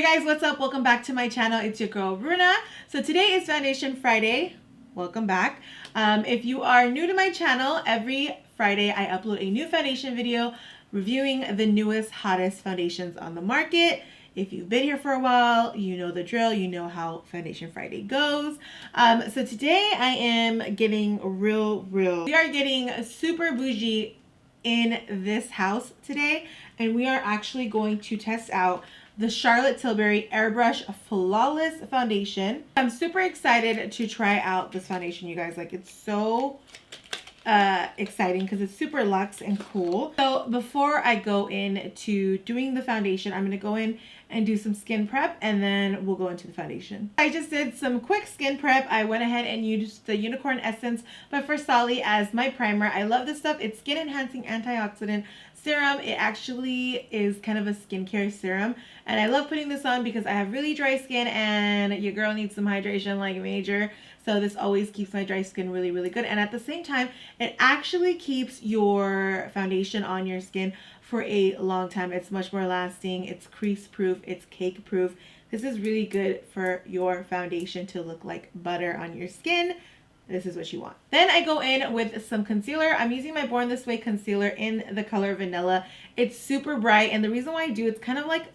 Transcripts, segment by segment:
Hey guys, what's up? Welcome back to my channel. It's your girl Runa. So today is Foundation Friday. Welcome back. If you are new to my channel, every Friday I upload a new foundation video reviewing the newest, hottest foundations on the market. If you've been here for a while, you know the drill. You know how Foundation Friday goes. So today I am getting real. We are getting super bougie in this house today, and we are actually going to test out the Charlotte Tilbury Airbrush Flawless Foundation. I'm super excited to try out this foundation, you guys. Like, it's so exciting because it's super luxe and cool. So before I go into doing the foundation, I'm going to go in and do some skin prep, and then we'll go into the foundation. I just did some quick skin prep. I went ahead and used the Unicorn Essence by Versali as my primer. I love this stuff. It's skin enhancing antioxidant serum. It actually is kind of a skincare serum, and I love putting this on because I have really dry skin and your girl needs some hydration like major. So this always keeps my dry skin really good, and at the same time it actually keeps your foundation on your skin for a long time. It's much more lasting, it's crease proof, it's cake proof. This is really good for your foundation to look like butter on your skin. This is what you want. Then I go in with some concealer. I'm using my Born This Way concealer in the color Vanilla. It's super bright, and the reason why I do, it's kind of like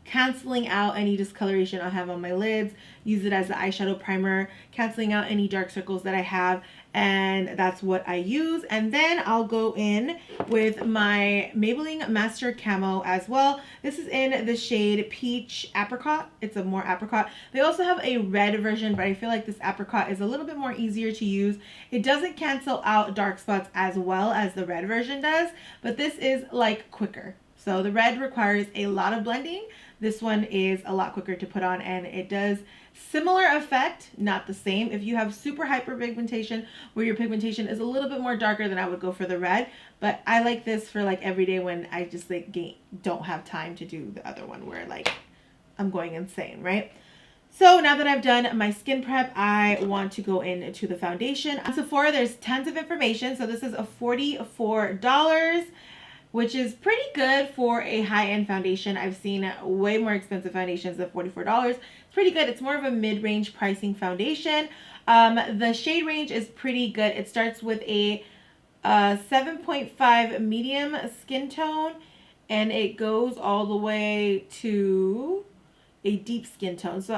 canceling out any discoloration I have on my lids. Use it as an eyeshadow primer, canceling out any dark circles that I have, and that's what I use. And then I'll go in with my Maybelline Master Camo as well. This is in the shade Peach Apricot. It's a more apricot. They also have a red version, but I feel like this apricot is a little bit more easier to use. It doesn't cancel out dark spots as well as the red version does, but this is like quicker. So the red requires a lot of blending. This one is a lot quicker to put on, and it does similar effect, not the same. If you have super hyperpigmentation where your pigmentation is a little bit more darker, then I would go for the red. But I like this for like every day when I just like don't have time to do the other one where like I'm going insane, right? So now that I've done my skin prep, I want to go into the foundation. On Sephora, there's tons of information. So this is a $44. Which is pretty good for a high-end foundation. I've seen way more expensive foundations at $44. It's pretty good. It's more of a mid-range pricing foundation. The shade range is pretty good. It starts with a 7.5 medium skin tone, and it goes all the way to a deep skin tone. So,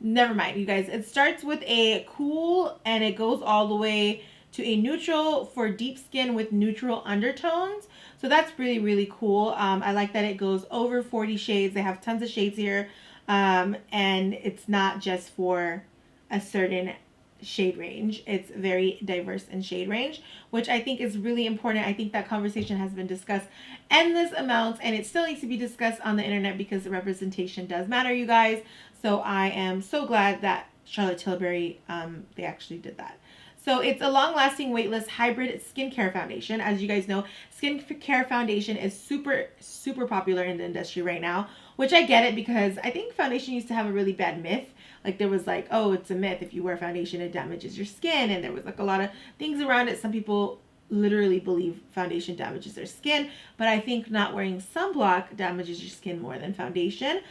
never mind, you guys. It starts with a cool, and it goes all the way to a neutral for deep skin with neutral undertones. So that's really cool. I like that it goes over 40 shades. They have tons of shades here, and it's not just for a certain shade range. It's very diverse in shade range, which I think is really important. I think that conversation has been discussed endless amounts, and it still needs to be discussed on the internet because the representation does matter, you guys. So I am so glad that Charlotte Tilbury, they actually did that. So it's a long-lasting, weightless hybrid skincare foundation. As you guys know, skincare foundation is super popular in the industry right now, which I get it because I think foundation used to have a really bad myth. Like, there was like, oh, it's a myth. If you wear foundation, it damages your skin. And there was like a lot of things around it. Some people literally believe foundation damages their skin, but I think not wearing sunblock damages your skin more than foundation.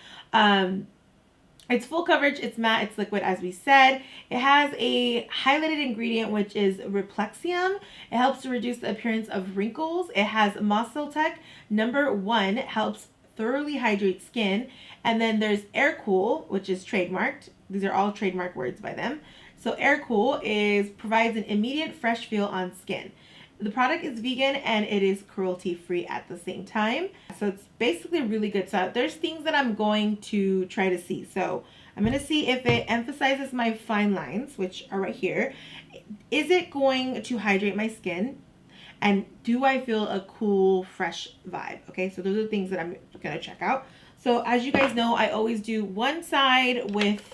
It's full coverage, it's matte, it's liquid, as we said. It has a highlighted ingredient, which is Replexium. It helps to reduce the appearance of wrinkles. It has Mosyltech #1, helps thoroughly hydrate skin. And then there's Air Cool, which is trademarked. These are all trademark words by them. So Air Cool provides an immediate fresh feel on skin. The product is vegan and it is cruelty-free at the same time. So it's basically really good. So there's things that I'm going to try to see. So I'm going to see if it emphasizes my fine lines, which are right here. Is it going to hydrate my skin? And do I feel a cool, fresh vibe? Okay, so those are the things that I'm going to check out. So as you guys know, I always do one side with...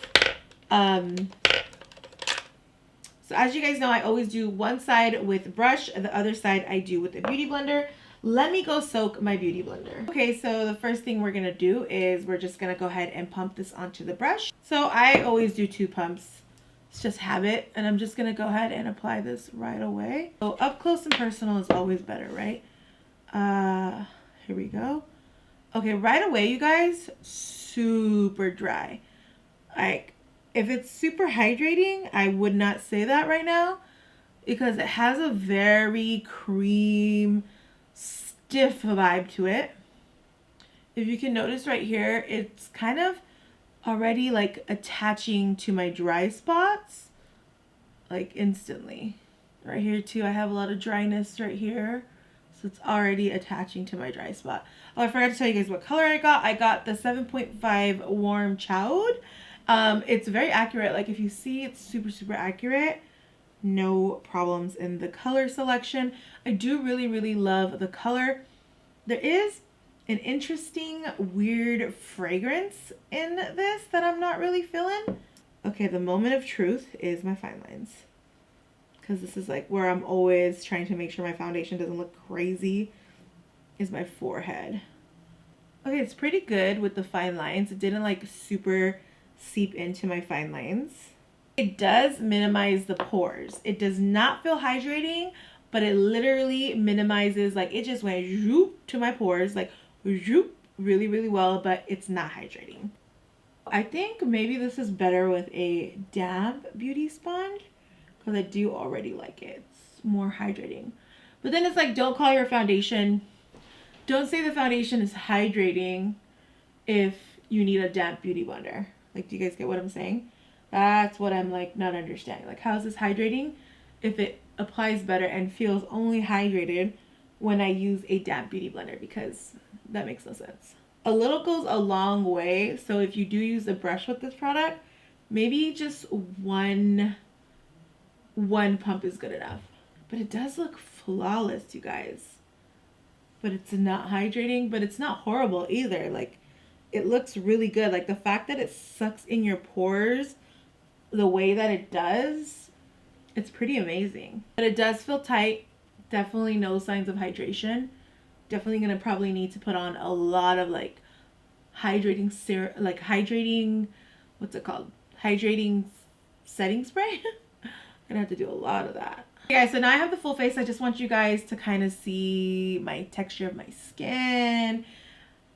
So as you guys know, I always do one side with brush and the other side I do with a beauty blender. Let me go soak my beauty blender. Okay, so the first thing we're gonna do is we're just gonna go ahead and pump this onto the brush. So I always do 2 pumps. It's just habit, and I'm just gonna go ahead and apply this right away. So up close and personal is always better, right? Here we go. Okay, right away, you guys, super dry. Like, if it's super hydrating, I would not say that right now because it has a very cream, stiff vibe to it. If you can notice right here, it's kind of already like attaching to my dry spots, like instantly. Right here too, I have a lot of dryness right here. So it's already attaching to my dry spot. Oh, I forgot to tell you guys what color I got. I got the 7.5 Warm Chowed. It's very accurate. Like if you see, it's super, super accurate. No problems in the color selection. I do really, really love the color. There is an interesting, weird fragrance in this that I'm not really feeling. Okay, the moment of truth is my fine lines. Because this is like where I'm always trying to make sure my foundation doesn't look crazy, is my forehead. Okay, it's pretty good with the fine lines. It didn't like super seep into my fine lines. It does minimize the pores. It does not feel hydrating, but it literally minimizes, like it just went zoop to my pores, like zoop, really, really well, but it's not hydrating. I think maybe this is better with a damp beauty sponge because I do already like it. It's more hydrating. But then it's like, don't call your foundation, don't say the foundation is hydrating if you need a damp beauty blender. Like, do you guys get what I'm saying? That's what I'm like not understanding. Like, how is this hydrating if it applies better and feels only hydrated when I use a damp beauty blender? Because that makes no sense. A little goes a long way. So if you do use a brush with this product, maybe just one pump is good enough. But it does look flawless, you guys. But it's not hydrating, but it's not horrible either. Like, it looks really good. Like, the fact that it sucks in your pores the way that it does, it's pretty amazing. But it does feel tight. Definitely no signs of hydration. Definitely gonna probably need to put on a lot of like hydrating what's it called? Hydrating setting spray. Gonna have to do a lot of that. Okay guys, so now I have the full face. I just want you guys to kind of see my texture of my skin.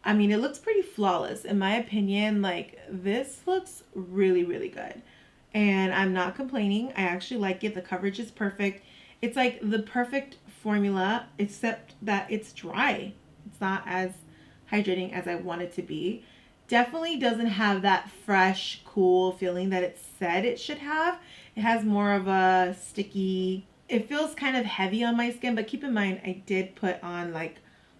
I mean, it looks pretty flawless in my opinion. Like, this looks really, really good. And I'm not complaining. I actually like it. The coverage is perfect. It's like the perfect formula, except that it's dry. It's not as hydrating as I want it to be. Definitely doesn't have that fresh, cool feeling that it said it should have. It has more of a sticky, it feels kind of heavy on my skin, but keep in mind, I did put on like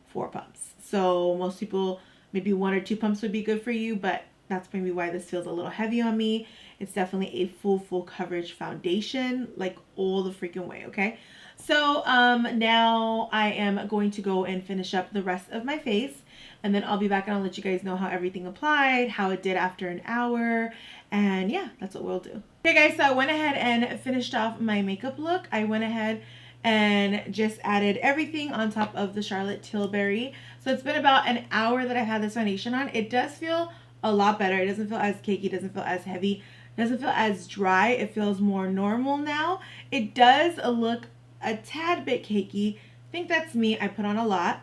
4 pumps. So most people, maybe 1 or 2 pumps would be good for you, but that's maybe why this feels a little heavy on me. It's definitely a full coverage foundation, like all the freaking way, okay? So now I am going to go and finish up the rest of my face, and then I'll be back and I'll let you guys know how everything applied, how it did after an hour, and yeah, that's what we'll do. Okay guys, so I went ahead and finished off my makeup look. I went ahead and just added everything on top of the Charlotte Tilbury. So it's been about an hour that I've had this foundation on. It does feel a lot better. It doesn't feel as cakey, it doesn't feel as heavy, it doesn't feel as dry. It feels more normal now. It does look a tad bit cakey. I think that's me. I put on a lot.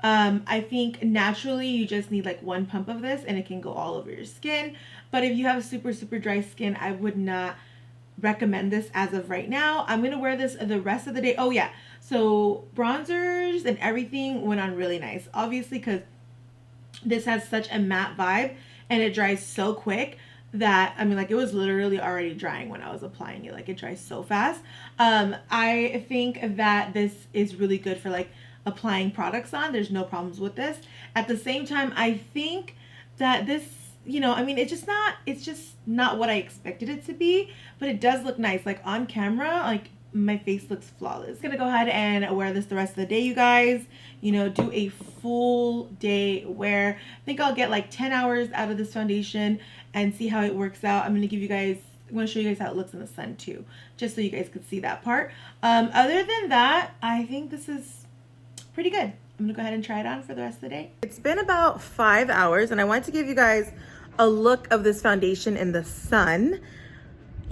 I think naturally you just need like 1 pump of this and it can go all over your skin. But if you have super dry skin, I would not recommend this as of right now. I'm gonna wear this the rest of the day. Oh yeah, so bronzers and everything went on really nice, obviously, because this has such a matte vibe and it dries so quick that, I mean, like, it was literally already drying when I was applying it. Like, it dries so fast. I think that this is really good for like applying products on. There's no problems with this. At the same time, I think that this, you know, I mean, it's just not what I expected it to be, but it does look nice. Like, on camera, like, my face looks flawless. Gonna go ahead and wear this the rest of the day, you guys. You know, do a full day wear. I think I'll get like 10 hours out of this foundation and see how it works out. I'm gonna show you guys how it looks in the sun too, just so you guys could see that part. Other than that, I think this is pretty good. I'm gonna go ahead and try it on for the rest of the day. It's been about 5 hours and I wanted to give you guys a look of this foundation in the sun.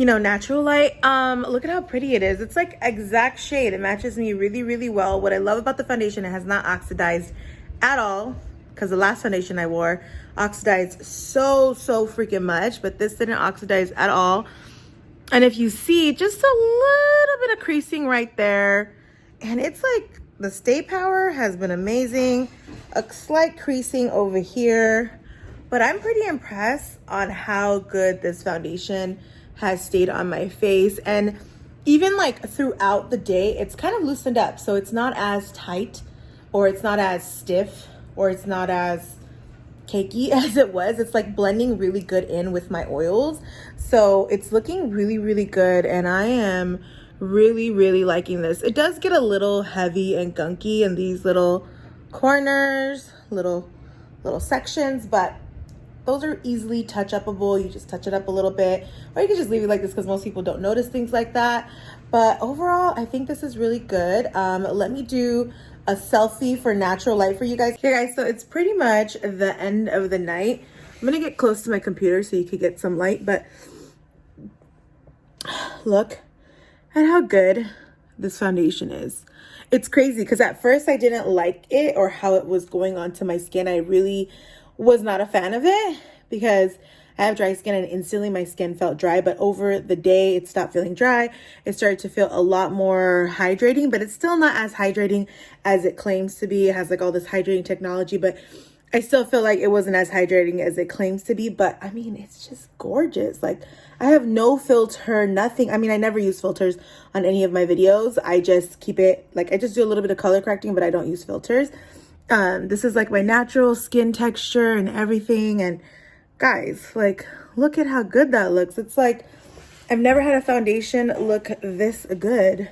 you know, natural light. Look at how pretty it is. It's like exact shade. It matches me really, really well. What I love about the foundation, it has not oxidized at all, because the last foundation I wore oxidized so freaking much, but this didn't oxidize at all. And if you see, just a little bit of creasing right there, and it's like the stay power has been amazing. A slight creasing over here, but I'm pretty impressed on how good this foundation has stayed on my face. And even like throughout the day, it's kind of loosened up, so it's not as tight, or it's not as stiff, or it's not as cakey as it was. It's like blending really good in with my oils, so it's looking really, really good, and I am really, really liking this. It does get a little heavy and gunky in these little corners, little sections, but those are easily touch upable. You just touch it up a little bit, or you can just leave it like this, because most people don't notice things like that. But overall, I think this is really good. Let me do a selfie for natural light for you guys. Here guys, so it's pretty much the end of the night. I'm gonna get close to my computer so you could get some light, but look at how good this foundation is. It's crazy, because at first I didn't like it or how it was going onto my skin. I really was not a fan of it, because I have dry skin and instantly my skin felt dry, but over the day it stopped feeling dry. It started to feel a lot more hydrating, but it's still not as hydrating as it claims to be. It has like all this hydrating technology, but I still feel like it wasn't as hydrating as it claims to be. But I mean, it's just gorgeous. Like, I have no filter, nothing. I mean, I never use filters on any of my videos. I just keep it, like, I just do a little bit of color correcting, but I don't use filters. This is like my natural skin texture and everything. And guys, like, look at how good that looks. It's like, I've never had a foundation look this good.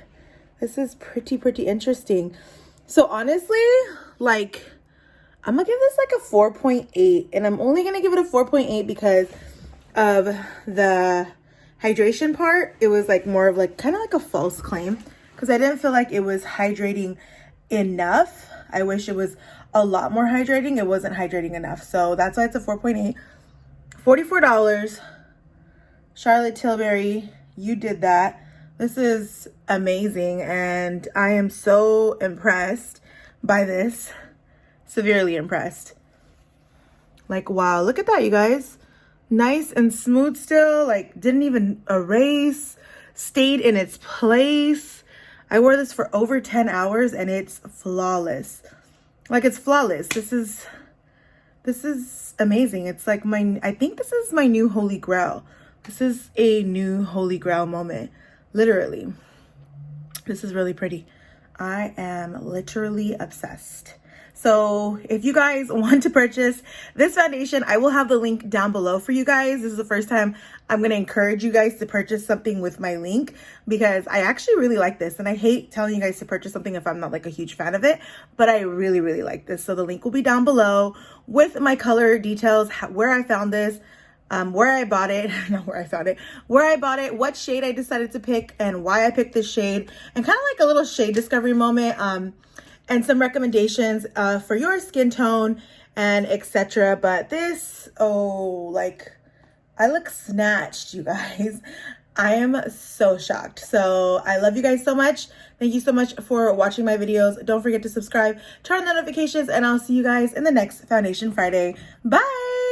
This is pretty interesting. So honestly, like, I'm gonna give this like a 4.8, and I'm only gonna give it a 4.8 because of the hydration part. It was like more of like kind of like a false claim, because I didn't feel like it was hydrating enough. I wish it was a lot more hydrating. It wasn't hydrating enough, so that's why it's a 4.8. $44. Charlotte Tilbury, you did that. This is amazing, and I am so impressed by this. Severely impressed. Like, wow, look at that, you guys. Nice and smooth still, like didn't even erase, stayed in its place. I wore this for over 10 hours and it's flawless. Like, it's flawless. This is amazing. It's like I think this is my new holy grail. This is a new holy grail moment, literally. This is really pretty. I am literally obsessed. So if you guys want to purchase this foundation, I will have the link down below for you guys. This is the first time I'm going to encourage you guys to purchase something with my link, because I actually really like this. And I hate telling you guys to purchase something if I'm not like a huge fan of it, but I really like this. So the link will be down below with my color details, where I found this, where I bought it, not where I found it, where I bought it, what shade I decided to pick, and why I picked this shade, and kind of like a little shade discovery moment, and some recommendations for your skin tone and etc. But this, oh, like, I look snatched, you guys. I am so shocked. So I love you guys so much. Thank you so much for watching my videos. Don't forget to subscribe, turn on notifications, and I'll see you guys in the next Foundation Friday. Bye.